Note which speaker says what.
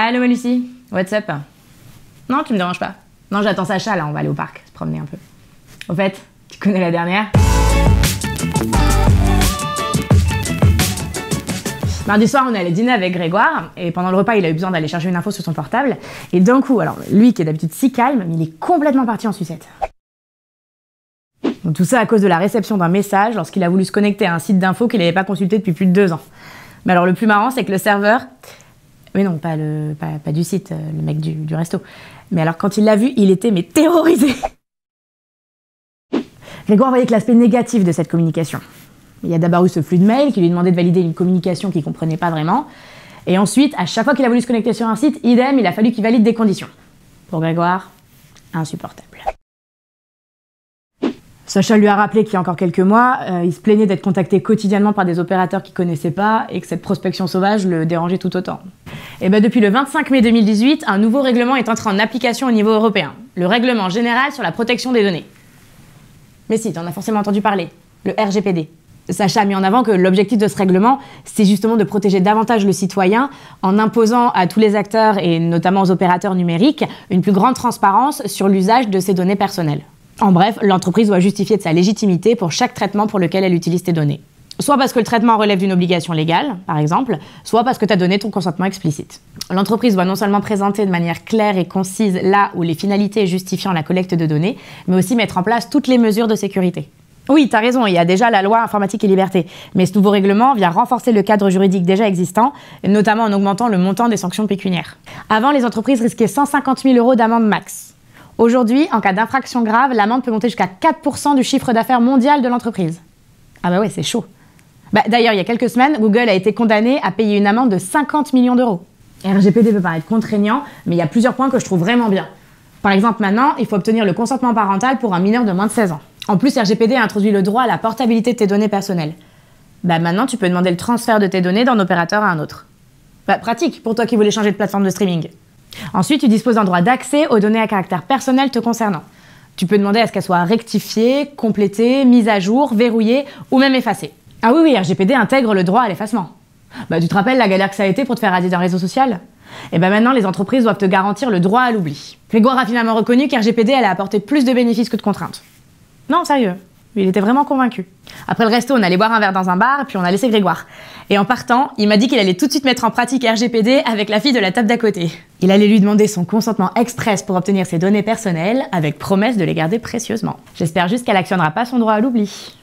Speaker 1: Allô Lucie, what's up? Non, tu me déranges pas. Non, j'attends Sacha là, on va aller au parc, se promener un peu. Au fait, tu connais la dernière? Mardi soir, on est allé dîner avec Grégoire, et pendant le repas, il a eu besoin d'aller chercher une info sur son portable, et d'un coup, alors lui qui est d'habitude si calme, il est complètement parti en sucette. Donc, tout ça à cause de la réception d'un message lorsqu'il a voulu se connecter à un site d'info qu'il n'avait pas consulté depuis plus de 2 ans. Mais alors le plus marrant, c'est que le serveur... Mais non, pas du site, le mec du resto. Mais alors quand il l'a vu, il était terrorisé. Grégoire voyait que l'aspect négatif de cette communication. Il y a d'abord eu ce flux de mails qui lui demandait de valider une communication qu'il ne comprenait pas vraiment. Et ensuite, à chaque fois qu'il a voulu se connecter sur un site, idem, il a fallu qu'il valide des conditions. Pour Grégoire, insupportable. Sacha lui a rappelé qu'il y a encore quelques mois, il se plaignait d'être contacté quotidiennement par des opérateurs qu'il ne connaissait pas et que cette prospection sauvage le dérangeait tout autant. Et ben depuis le 25 mai 2018, un nouveau règlement est entré en application au niveau européen. Le règlement général sur la protection des données. Mais si, t'en as forcément entendu parler, le RGPD. Sacha a mis en avant que l'objectif de ce règlement, c'est justement de protéger davantage le citoyen en imposant à tous les acteurs, et notamment aux opérateurs numériques, une plus grande transparence sur l'usage de ces données personnelles. En bref, l'entreprise doit justifier de sa légitimité pour chaque traitement pour lequel elle utilise tes données. Soit parce que le traitement relève d'une obligation légale, par exemple, soit parce que tu as donné ton consentement explicite. L'entreprise doit non seulement présenter de manière claire et concise là où les finalités justifiant la collecte de données, mais aussi mettre en place toutes les mesures de sécurité. Oui, t'as raison, il y a déjà la loi informatique et liberté, mais ce nouveau règlement vient renforcer le cadre juridique déjà existant, notamment en augmentant le montant des sanctions pécuniaires. Avant, les entreprises risquaient 150 000 € d'amende max. Aujourd'hui, en cas d'infraction grave, l'amende peut monter jusqu'à 4% du chiffre d'affaires mondial de l'entreprise. Ah bah ouais, c'est chaud. D'ailleurs, il y a quelques semaines, Google a été condamné à payer une amende de 50 millions d'euros. RGPD peut paraître contraignant, mais il y a plusieurs points que je trouve vraiment bien. Par exemple, maintenant, il faut obtenir le consentement parental pour un mineur de moins de 16 ans. En plus, RGPD a introduit le droit à la portabilité de tes données personnelles. Maintenant, tu peux demander le transfert de tes données d'un opérateur à un autre. Pratique pour toi qui voulais changer de plateforme de streaming. Ensuite, tu disposes d'un droit d'accès aux données à caractère personnel te concernant. Tu peux demander à ce qu'elles soient rectifiées, complétées, mises à jour, verrouillées ou même effacées. Ah oui, RGPD intègre le droit à l'effacement. Tu te rappelles la galère que ça a été pour te faire radier d'un réseau social? Et maintenant, les entreprises doivent te garantir le droit à l'oubli. Grégoire a finalement reconnu qu'RGPD allait apporter plus de bénéfices que de contraintes. Non, sérieux. Il était vraiment convaincu. Après le resto, on allait boire un verre dans un bar, puis on a laissé Grégoire. Et en partant, il m'a dit qu'il allait tout de suite mettre en pratique RGPD avec la fille de la table d'à côté. Il allait lui demander son consentement express pour obtenir ses données personnelles, avec promesse de les garder précieusement. J'espère juste qu'elle actionnera pas son droit à l'oubli.